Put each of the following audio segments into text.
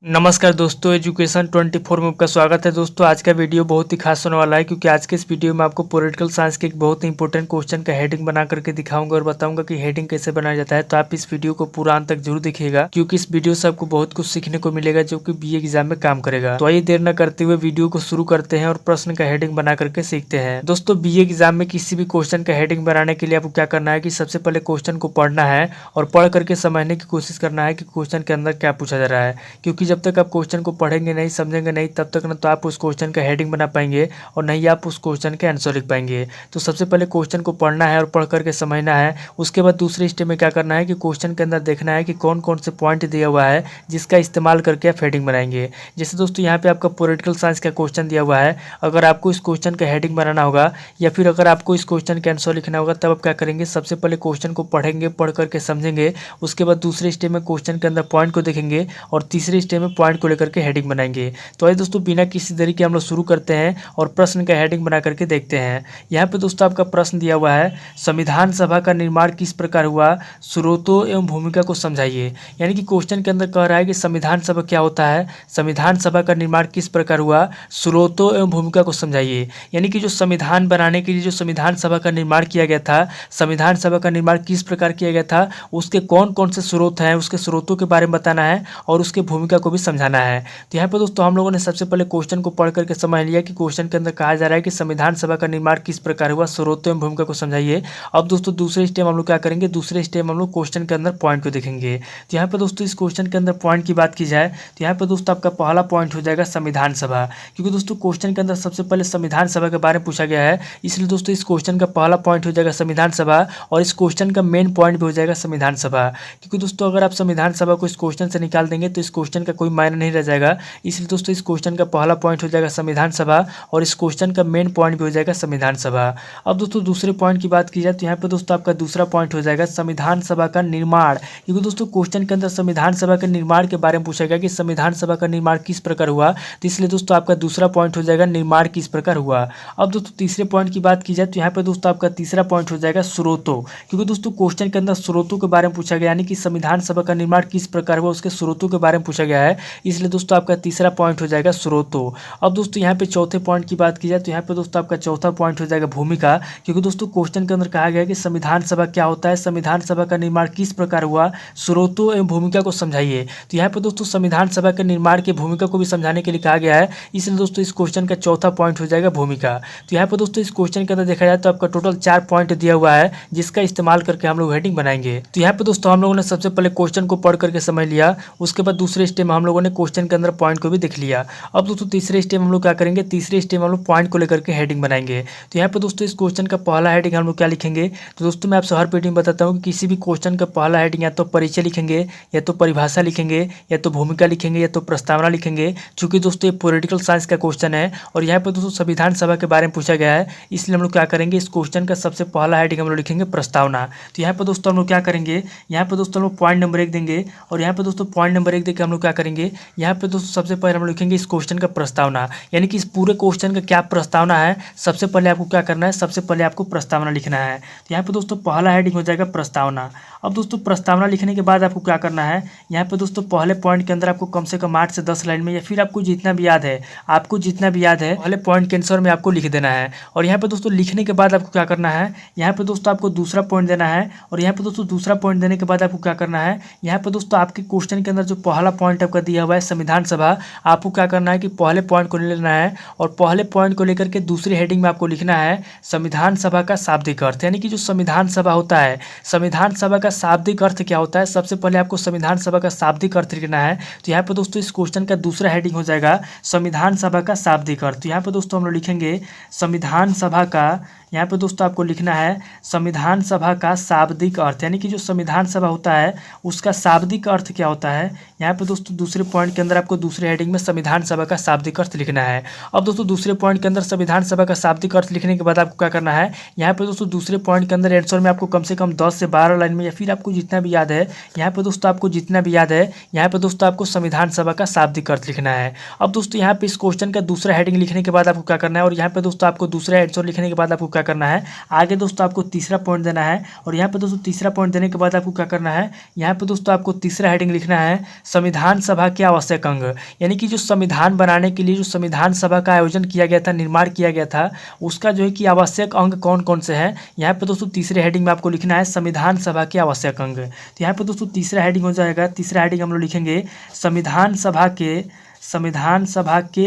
नमस्कार दोस्तों, एजुकेशन 24 में आपका स्वागत है। दोस्तों आज का वीडियो बहुत ही खास होने वाला है क्योंकि आज के इस वीडियो में आपको पॉलिटिकल साइंस के एक बहुत ही इंपॉर्टेंट क्वेश्चन का हेडिंग बना करके दिखाऊंगा और बताऊंगा कि हेडिंग कैसे बनाया जाता है। तो आप इस वीडियो को पूरा अंत तक जरूर देखिएगा क्योंकि इस वीडियो से आपको बहुत कुछ सीखने को मिलेगा जो कि बीए एग्जाम में काम करेगा। तो आइए देर न करते हुए वीडियो को शुरू करते हैं और प्रश्न का हेडिंग बना करके सीखते हैं। दोस्तों बीए एग्जाम में किसी भी क्वेश्चन का हेडिंग बनाने के लिए आपको क्या करना है कि सबसे पहले क्वेश्चन को पढ़ना है और पढ़ करके समझने की कोशिश करना है कि क्वेश्चन के अंदर क्या पूछा जा रहा है। क्योंकि जब तक आप क्वेश्चन को पढ़ेंगे नहीं, समझेंगे नहीं, तब तक ना तो आप उस क्वेश्चन का हेडिंग बना पाएंगे और नहीं आप उस क्वेश्चन के आंसर लिख पाएंगे। तो सबसे पहले क्वेश्चन को पढ़ना है और पढ़ करके समझना है। उसके बाद दूसरे स्टेप में क्या करना है कि क्वेश्चन के अंदर देखना है कि कौन कौन से पॉइंट दिया हुआ है जिसका इस्तेमाल करके आप हेडिंग बनाएंगे। जैसे दोस्तों यहाँ पे आपका पॉलिटिकल साइंस का क्वेश्चन दिया हुआ है। अगर आपको इस क्वेश्चन का हेडिंग बनाना होगा या फिर अगर आपको इस क्वेश्चन का आंसर लिखना होगा तब आप क्या करेंगे, सबसे पहले क्वेश्चन को पढ़ेंगे, पढ़ करके समझेंगे। उसके बाद दूसरे स्टेप में क्वेश्चन के अंदर पॉइंट को देखेंगे और तीसरे स्टेप में पॉइंट को लेकर के हेडिंग बनाएंगे। तो आइए दोस्तों बिना किसी देरी के हम लोग शुरू करते हैं और प्रश्न का हेडिंग बना करके देखते हैं। यहाँ पे दोस्तों आपका प्रश्न दिया हुआ है, संविधान सभा का निर्माण किस प्रकार हुआ, स्रोतों एवं भूमिका को समझाइए। यानी कि क्वेश्चन के अंदर कह रहा है कि संविधान सभा क्या होता है, संविधान सभा का निर्माण किस प्रकार हुआ, स्रोतों एवं भूमिका को समझाइए। यानी कि जो संविधान बनाने के लिए जो संविधान सभा का निर्माण किया गया था, संविधान सभा का निर्माण किस प्रकार किया गया था, उसके कौन कौन से स्रोत हैं, उसके स्रोतों के बारे में बताना है और उसके भूमिका को भी समझाना है। तो यहाँ पर दोस्तों हम लोगों ने सबसे पहले क्वेश्चन को पढ़ करके समझ लिया कि क्वेश्चन के अंदर कहा जा रहा है कि संविधान सभा का निर्माण किस प्रकार हुआ, स्रोतों एवं भूमिका को समझाइए। अब दोस्तों दूसरे स्टेप हम लोग क्या करेंगे, दूसरे स्टेप हम लोग क्वेश्चन के अंदर पॉइंट को देखेंगे। तो यहाँ पर दोस्तों इस क्वेश्चन के अंदर पॉइंट की बात की जाए तो यहाँ पर दोस्तों आपका पहला पॉइंट हो जाएगा संविधान सभा। क्योंकि दोस्तों क्वेश्चन के अंदर सबसे पहले संविधान सभा के बारे में पूछा गया है, इसलिए दोस्तों इस क्वेश्चन का पहला पॉइंट हो जाएगा संविधान सभा और इस क्वेश्चन का मेन पॉइंट भी हो जाएगा संविधान सभा। क्योंकि दोस्तों अगर आप संविधान सभा को इस क्वेश्चन से निकाल देंगे तो इस क्वेश्चन का कोई मायने नहीं रह जाएगा। इसलिए दोस्तों इस क्वेश्चन का पहला पॉइंट हो जाएगा संविधान सभा और इस क्वेश्चन का मेन पॉइंट भी हो जाएगा संविधान सभा। अब दोस्तों दूसरे पॉइंट की बात की जाए तो यहाँ पे दोस्तों आपका दूसरा पॉइंट हो जाएगा संविधान सभा का निर्माण। क्योंकि दोस्तों क्वेश्चन के अंदर संविधान सभा के निर्माण के बारे में पूछा गया कि संविधान सभा का निर्माण किस प्रकार हुआ, तो इसलिए दोस्तों आपका दूसरा पॉइंट हो जाएगा निर्माण किस प्रकार हुआ। अब दोस्तों तीसरे पॉइंट की बात की जाए तो यहाँ पे दोस्तों आपका तीसरा पॉइंट हो जाएगा स्रोतों। क्योंकि दोस्तों क्वेश्चन के अंदर स्रोतों के बारे में पूछा गया, यानी कि संविधान सभा का निर्माण किस प्रकार हुआ उसके स्रोतों के बारे में पूछा गया है, इसलिए दोस्तों आपका तीसरा पॉइंट हो जाएगा स्रोतों। अब दोस्तों यहाँ पे चौथे पॉइंट की बात की जाए तो यहाँ पे दोस्तों आपका चौथा पॉइंट हो जाएगा भूमिका। क्योंकि दोस्तों क्वेश्चन के अंदर कहा गया है कि संविधान सभा क्या होता है, संविधान सभा का निर्माण किस प्रकार हुआ, स्रोतों एवं भूमिका को समझाइए। तो यहाँ पे दोस्तों संविधान सभा के निर्माण की भूमिका को भी समझाने के लिए कहा गया है, इसलिए दोस्तों इस क्वेश्चन का चौथा पॉइंट हो जाएगा भूमिका। तो यहाँ पे दोस्तों इस क्वेश्चन के अंदर देखा जाए तो आपका टोटल 4 पॉइंट दिया हुआ है जिसका इस्तेमाल करके हम लोग हेडिंग बनाएंगे। तो यहाँ पे दोस्तों हम लोगों ने सबसे पहले क्वेश्चन को पढ़ करके समझ लिया, उसके बाद दूसरे स्टेप में हम लोगों ने क्वेश्चन के अंदर पॉइंट को भी देख लिया। अब दोस्तों तीसरे स्टेप हम लोग क्या करेंगे, तीसरे स्टेप में हम लोग पॉइंट को लेकर के हेडिंग बनाएंगे। तो यहाँ पे दोस्तों इस क्वेश्चन का पहला हेडिंग हम लोग क्या लिखेंगे, तो दोस्तों मैं आपसे हर वीडियो में बताता हूँ कि किसी भी क्वेश्चन का पहला हेडिंग या तो परिचय लिखेंगे, या तो परिभाषा लिखेंगे, या तो भूमिका लिखेंगे, या तो प्रस्तावना लिखेंगे। चूंकि दोस्तों ये पॉलिटिकल साइंस का क्वेश्चन है और यहाँ पे दोस्तों संविधान सभा के बारे में पूछा गया है, इसलिए हम लोग क्या करेंगे, इस क्वेश्चन का सबसे पहला हेडिंग हम लोग लिखेंगे प्रस्तावना। तो यहाँ पे दोस्तों हम लोग क्या करेंगे, यहाँ पे दोस्तों हम लोग पॉइंट नंबर 1 देंगे और यहाँ पे दोस्तों पॉइंट नंबर 1 देकर हम लोग क्या करेंगे, यहाँ पे दोस्तों सबसे पहले हम लिखेंगे इस क्वेश्चन का प्रस्तावना। यानी कि इस पूरे क्वेश्चन का क्या प्रस्तावना है, सबसे पहले आपको क्या करना है, सबसे पहले आपको प्रस्तावना लिखना है। तो यहाँ पे दोस्तों पहला हेडिंग हो जाएगा प्रस्तावना। अब दोस्तों प्रस्तावना लिखने के बाद आपको क्या करना है, यहाँ पे दोस्तों पहले पॉइंट के अंदर आपको कम से कम 8 से 10 लाइन में या फिर आपको जितना भी याद है, पहले पॉइंट के आंसर में आपको लिख देना है। और यहाँ पे दोस्तों लिखने के बाद आपको क्या करना है, यहाँ पे दोस्तों आपको दूसरा पॉइंट देना है और यहाँ पे दोस्तों दूसरा पॉइंट देने के बाद आपको क्या करना है, यहाँ पे दोस्तों आपके क्वेश्चन के अंदर जो पहला पॉइंट आपका दिया हुआ है संविधान सभा, आपको क्या करना है कि पहले पॉइंट को ले लेना है और पहले पॉइंट को लेकर के दूसरी हेडिंग में आपको लिखना है संविधान सभा का शाब्दिक अर्थ। यानी कि जो संविधान सभा होता है, संविधान सभा का शाब्दिक अर्थ क्या होता है, सबसे पहले आपको संविधान सभा का शाब्दिक अर्थ लिखना है। तो यहाँ पे दोस्तों इस क्वेश्चन का दूसरा हेडिंग हो जाएगा संविधान सभा का शाब्दिक अर्थ। तो यहाँ पे दोस्तों हम लोग लिखेंगे संविधान सभा का, यहाँ पे दोस्तों आपको लिखना है संविधान सभा का शाब्दिक अर्थ। यानी कि जो संविधान सभा होता है उसका शाब्दिक अर्थ क्या होता है, यहाँ पे दोस्तों दूसरे पॉइंट के अंदर आपको दूसरे हेडिंग में संविधान सभा का शाब्दिक अर्थ लिखना है। अब दोस्तों दूसरे पॉइंट के अंदर संविधान सभा का शाब्दिक अर्थ लिखने के बाद आपको क्या करना है, यहाँ पे दोस्तों दूसरे पॉइंट के अंदर आंसर में आपको कम से कम 10 से 12 लाइन में या फिर आपको जितना भी याद है, यहाँ पे दोस्तों आपको जितना भी याद है, यहाँ पे दोस्तों आपको संविधान सभा का शाब्दिक अर्थ लिखना है। अब दोस्तों यहाँ पे इस क्वेश्चन का दूसरा हेडिंग लिखने के बाद आपको क्या करना है और यहाँ पे दोस्तों आपको दूसरा आंसर लिखने के बाद आपको क्या करना है, आगे दोस्तों आपको तीसरा पॉइंट देना है और यहाँ पे दोस्तों तीसरा पॉइंट देने के बाद आपको क्या करना है, यहाँ पे दोस्तों आपको तीसरा हेडिंग लिखना है संविधान सभा के आवश्यक अंग, यानी कि जो संविधान बनाने के लिए जो संविधान सभा का आयोजन किया गया था, निर्माण किया गया था, उसका जो है कि आवश्यक अंग कौन कौन से हैं। यहाँ पे दोस्तों तीसरे हेडिंग में आपको लिखना है संविधान सभा के आवश्यक अंग। तो यहाँ पे दोस्तों तीसरा हेडिंग हो जाएगा, तीसरा हेडिंग हम लोग लिखेंगे संविधान सभा के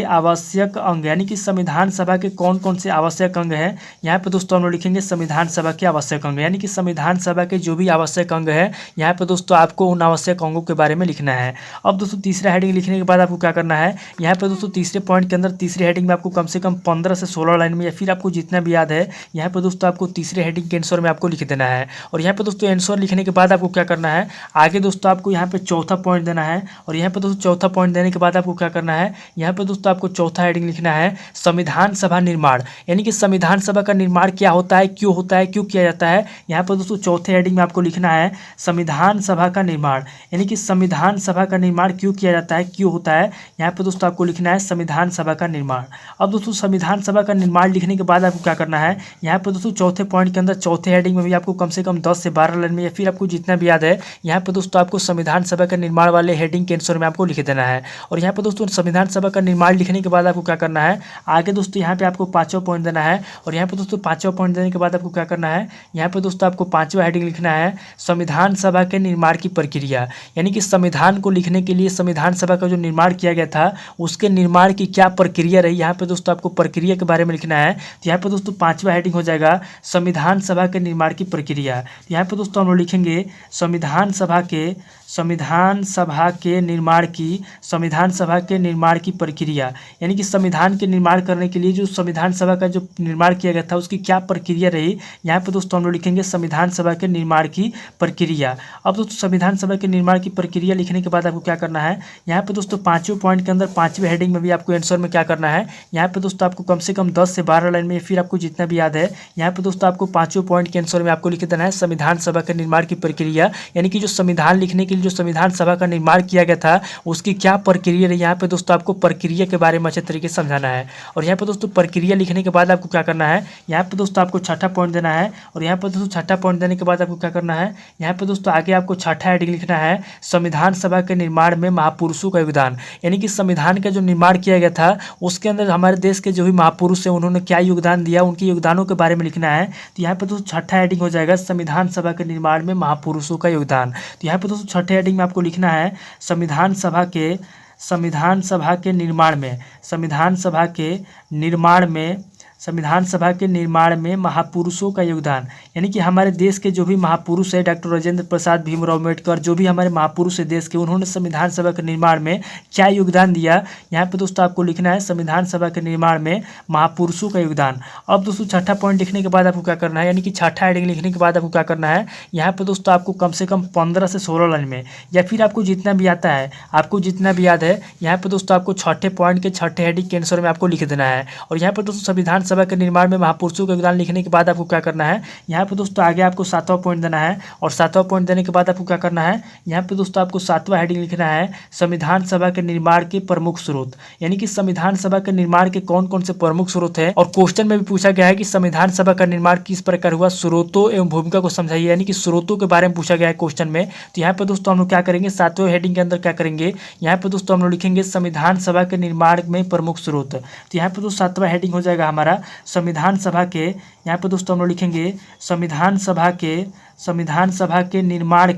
आवश्यक अंग, यानी कि संविधान सभा के कौन कौन से आवश्यक अंग हैं। यहाँ पे दोस्तों हम लोग लिखेंगे संविधान सभा के आवश्यक अंग, यानी कि संविधान सभा के जो भी आवश्यक अंग है, यहाँ पे दोस्तों आपको उन आवश्यक अंगों के बारे में लिखना है। अब दोस्तों तीसरा हेडिंग लिखने के बाद आपको क्या करना है, यहाँ पे दोस्तों तीसरे पॉइंट के अंदर तीसरे हेडिंग में आपको कम से कम 15 से 16 लाइन में, या फिर आपको जितना भी याद है, यहाँ पे दोस्तों आपको तीसरे हेडिंग के आंसर में आपको लिख देना है। और यहाँ पे दोस्तों आंसर लिखने के बाद आपको क्या करना है, आगे दोस्तों आपको यहाँ पे चौथा पॉइंट देना है। और यहाँ पे दोस्तों चौथा पॉइंट देने के बाद आपको क्या करना है, यहाँ पे दोस्तों आपको चौथा हेडिंग लिखना है संविधान सभा निर्माण, यानी कि संविधान सभा का निर्माण क्या होता है, क्यों किया जाता है। यहाँ पे दोस्तों चौथे हेडिंग में आपको लिखना है संविधान सभा का निर्माण, यानी कि संविधान सभा का निर्माण क्यों किया जाता है, क्यों होता है। यहाँ पे दोस्तों आपको लिखना है संविधान सभा का निर्माण। अब दोस्तों संविधान सभा का निर्माण लिखने के बाद आपको क्या करना है, यहाँ पे दोस्तों चौथे पॉइंट के अंदर चौथे हेडिंग में भी आपको कम से कम 10 से 12 लाइन में, या फिर आपको जितना भी याद है, यहाँ पे दोस्तों आपको संविधान सभा का निर्माण वाले हेडिंग के आंसर में आपको लिख देना है। और यहाँ पे दोस्तों संविधान सभा का निर्माण लिखने के बाद आपको क्या करना है, आगे दोस्तों यहाँ पे आपको पांचवा पॉइंट देना है। और यहाँ पे दोस्तों पांचवा पॉइंट देने के बाद आपको क्या करना है, यहाँ पे दोस्तों आपको पांचवा हेडिंग लिखना है संविधान सभा के निर्माण की प्रक्रिया, यानी कि संविधान को लिखने के लिए संविधान सभा का जो निर्माण किया गया था, उसके निर्माण की क्या प्रक्रिया रही, यहाँ पे दोस्तों आपको प्रक्रिया के बारे में लिखना है। तो यहाँ पे दोस्तों पांचवा हेडिंग हो जाएगा संविधान सभा के निर्माण की प्रक्रिया। यहाँ पे दोस्तों हम लोग लिखेंगे संविधान सभा के निर्माण की प्रक्रिया, यानी कि संविधान के निर्माण करने के लिए जो संविधान सभा का जो निर्माण किया गया था, उसकी क्या प्रक्रिया रही। यहाँ पे दोस्तों हम लोग लिखेंगे संविधान सभा के निर्माण की प्रक्रिया। अब दोस्तों संविधान सभा के निर्माण की प्रक्रिया लिखने के बाद आपको क्या करना है, यहाँ पे दोस्तों पांचवें पॉइंट के अंदर पांचवें हेडिंग में भी आपको आंसर में क्या करना है, यहाँ पे दोस्तों आपको कम से कम 10 से 12 लाइन में, फिर आपको जितना भी याद है, यहाँ पे दोस्तों आपको पांचवें पॉइंट के आंसर में आपको लिख देना है संविधान सभा के निर्माण की प्रक्रिया, यानी कि जो संविधान लिखने के लिए जो संविधान सभा का निर्माण किया गया था, उसकी क्या प्रक्रिया रही। यहाँ पे दोस्तों आपको प्रक्रिया के बारे में अच्छे तरीके से समझाना है। और यहाँ पे दोस्तों प्रक्रिया लिखने के बाद आपको क्या करना है, यहाँ पे दोस्तों आपको छठा पॉइंट देना है। और यहाँ पे दोस्तों छठा पॉइंट देने के बाद आपको क्या करना है, यहाँ पे दोस्तों आगे आपको छठा हेडिंग लिखना है संविधान सभा के निर्माण में महापुरुषों का योगदान, यानी कि संविधान का जो निर्माण किया गया था, उसके अंदर हमारे देश के जो भी महापुरुष हैं, उन्होंने क्या योगदान दिया, उनके योगदानों के बारे में लिखना है। तो यहाँ पे दोस्तों छठा हेडिंग हो जाएगा संविधान सभा के निर्माण में महापुरुषों का योगदान। तो यहाँ पे दोस्तों छठे हेडिंग में आपको लिखना है संविधान सभा के निर्माण में महापुरुषों का योगदान, यानी कि हमारे देश के जो भी महापुरुष है, डॉक्टर राजेंद्र प्रसाद, भीमराव अम्बेडकर, जो भी हमारे महापुरुष है देश के, उन्होंने संविधान सभा के निर्माण में क्या योगदान दिया। यहाँ पे दोस्तों आपको लिखना है संविधान सभा के निर्माण में महापुरुषों का योगदान। अब दोस्तों छठा पॉइंट लिखने के बाद आपको क्या करना है, यानी कि छठा हेडिंग लिखने के बाद आपको क्या करना है, यहाँ पे दोस्तों आपको कम से कम 15 से 16 लाइन में, या फिर आपको जितना भी आता है, आपको जितना भी याद है, यहाँ पे दोस्तों आपको छठे पॉइंट के छठे हेडिंग के आंसर में आपको लिख देना है। और यहाँ पे दोस्तों संविधान सभा के निर्माण में महापुरुषों का योगदान लिखने के बाद आपको क्या करना है, यहाँ पे दोस्तों आगे आपको सातवां पॉइंट देना है। और सातवां पॉइंट देने के बाद आपको क्या करना है, यहाँ पे दोस्तों आपको सातवां हेडिंग लिखना है संविधान सभा के निर्माण के प्रमुख स्रोत, यानी कि संविधान सभा के निर्माण के कौन कौन से प्रमुख स्रोत है। और क्वेश्चन में भी पूछा गया है कि संविधान सभा का निर्माण किस प्रकार हुआ, स्रोतों एवं भूमिका को समझाइए, यानी कि स्रोतों के बारे में पूछा गया है क्वेश्चन में। तो यहाँ पे दोस्तों हम लोग क्या करेंगे, सातवें हेडिंग के अंदर क्या करेंगे, यहाँ पे दोस्तों हम लोग लिखेंगे संविधान सभा के निर्माण में प्रमुख स्रोत। तो यहाँ पे दोस्तों सातवां हेडिंग हो जाएगा हमारा संविधान सभा के, यहाँ पे दोस्तों हम लोग लिखेंगे संविधान सभा के निर्माण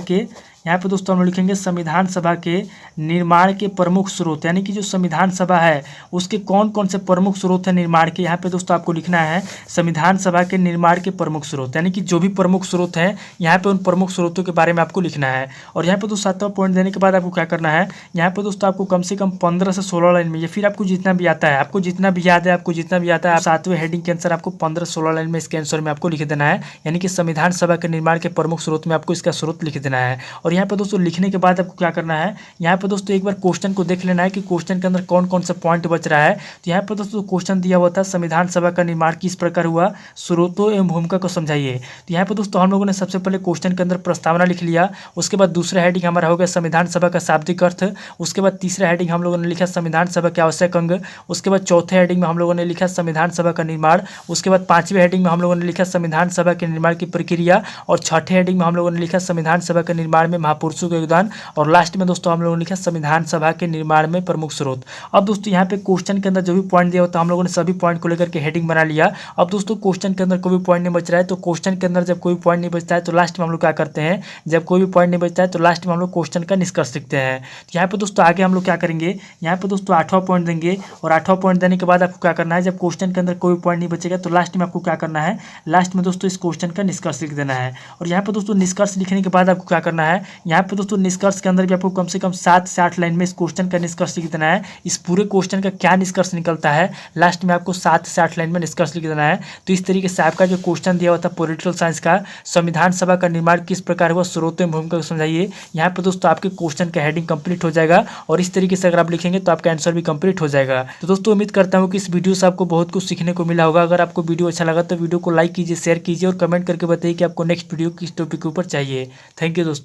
के यहाँ पे दोस्तों हम लोग लिखेंगे संविधान सभा के निर्माण के प्रमुख स्रोत, यानी कि जो संविधान सभा है उसके कौन कौन से प्रमुख स्रोत हैं निर्माण के। यहाँ पे दोस्तों आपको लिखना है संविधान सभा के निर्माण के प्रमुख स्रोत, यानी कि जो भी प्रमुख स्रोत हैं, यहाँ पे उन प्रमुख स्रोतों के बारे में आपको लिखना है। और यहाँ पे दोस्तों सातवां पॉइंट देने के बाद आपको क्या करना है, यहाँ पे दोस्तों आपको कम से कम 15 से 16 लाइन में, या फिर आपको जितना भी आता है, आपको जितना भी याद है, सातवें हेडिंग के आंसर आपको 15-16 लाइन में इसके आंसर में आपको लिख देना है, यानी कि संविधान सभा के निर्माण के प्रमुख स्रोत में आपको इसका स्रोत लिख देना है। और यहाँ पे दोस्तों लिखने के बाद आपको क्या करना है, यहाँ पे दोस्तों एक बार क्वेश्चन को देख लेना है कि क्वेश्चन के अंदर कौन कौन सा पॉइंट बच रहा है। तो यहाँ पे दोस्तों क्वेश्चन दिया हुआ था संविधान सभा का निर्माण किस प्रकार हुआ, स्रोतों एवं भूमिका को समझाइए। तो यहाँ पे दोस्तों हम लोगों ने सबसे पहले क्वेश्चन के अंदर प्रस्तावना लिख लिया, उसके बाद दूसरा हेडिंग हमारा हो गया संविधान सभा का शाब्दिक अर्थ, उसके बाद तीसरा हेडिंग हम लोगों ने लिखा संविधान सभा के आवश्यक अंग, उसके बाद चौथे हेडिंग में हम लोगों ने लिखा संविधान सभा का निर्माण, उसके बाद पांचवें हेडिंग में हम लोगों ने लिखा संविधान सभा के निर्माण की प्रक्रिया, और छठे हेडिंग में हम लोगों ने लिखा संविधान सभा के निर्माण में महापुरुषों का योगदान, और लास्ट में दोस्तों हम लोगों ने लिखा संविधान सभा के निर्माण में प्रमुख स्रोत। अब दोस्तों यहाँ पे क्वेश्चन के अंदर जो भी पॉइंट दिया होता है हम लोगों ने सभी पॉइंट को लेकर के हेडिंग बना लिया। अब दोस्तों क्वेश्चन के अंदर कोई भी पॉइंट नहीं बच रहा है, तो क्वेश्चन के अंदर जब कोई पॉइंट नहीं बचता है तो लास्ट में हम लोग क्या करते हैं, जब कोई भी पॉइंट नहीं बचता है तो लास्ट में हम लोग क्वेश्चन का निष्कर्ष लिखते हैं। तो यहाँ पे दोस्तों आगे हम लोग क्या करेंगे, यहाँ पे दोस्तों 8वां पॉइंट देंगे, और 8वां पॉइंट देने के बाद आपको क्या करना है, जब क्वेश्चन के अंदर कोई पॉइंट नहीं बचेगा तो लास्ट में आपको क्या करना है, लास्ट में दोस्तों इस क्वेश्चन का निष्कर्ष लिख देना है। और यहाँ पे दोस्तों निष्कर्ष लिखने के बाद आपको क्या करना है, यहाँ पे दोस्तों निष्कर्ष के अंदर भी आपको कम से कम 7 से 8 लाइन में इस क्वेश्चन का निष्कर्ष लिख देना है। इस पूरे क्वेश्चन का क्या निष्कर्ष निकलता है लास्ट में आपको 7 से 8 लाइन में निष्कर्ष लिख देना है। तो इस तरीके से आपका जो क्वेश्चन दिया हुआ था पॉलिटिकल साइंस का, संविधान सभा का निर्माण किस प्रकार हुआ, स्रोतों एवं भूमिका को समझाइए, यहाँ पे दोस्तों आपके क्वेश्चन का हेडिंग कंप्लीट हो जाएगा। और इस तरीके से अगर आप लिखेंगे तो आपका आंसर भी कंप्लीट हो जाएगा। तो दोस्तों उम्मीद करता हूँ कि इस वीडियो से आपको बहुत कुछ सीखने को मिला होगा। अगर आपको वीडियो अच्छा लगा तो वीडियो को लाइक कीजिए, शेयर कीजिए और कमेंट करके बताइए कि आपको नेक्स्ट वीडियो किस टॉपिक के ऊपर चाहिए। थैंक यू दोस्तों।